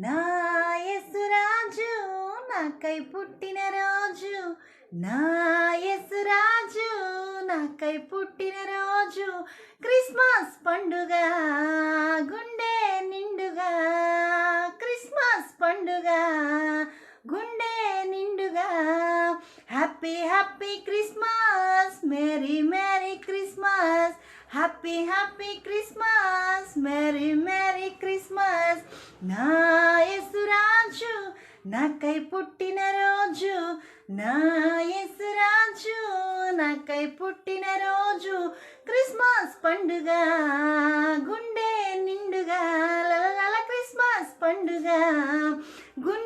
నా యేసురాజు నాకై పుట్టిన రోజు, నా యేసురాజు నాకై పుట్టిన రోజు, క్రిస్మస్ పండుగ గుండె నిండుగా, క్రిస్మస్ పండుగ గుండె నిండుగా. Happy happy Christmas, merry merry Christmas, happy happy Christmas, merry merry Christmas. నా యేసురాజు నాకై పుట్టిన రోజు, నా యేసురాజు నాకై పుట్టిన రోజు, క్రిస్మస్ పండుగ గుండె నిండుగా, లలల క్రిస్మస్ పండుగ గుండె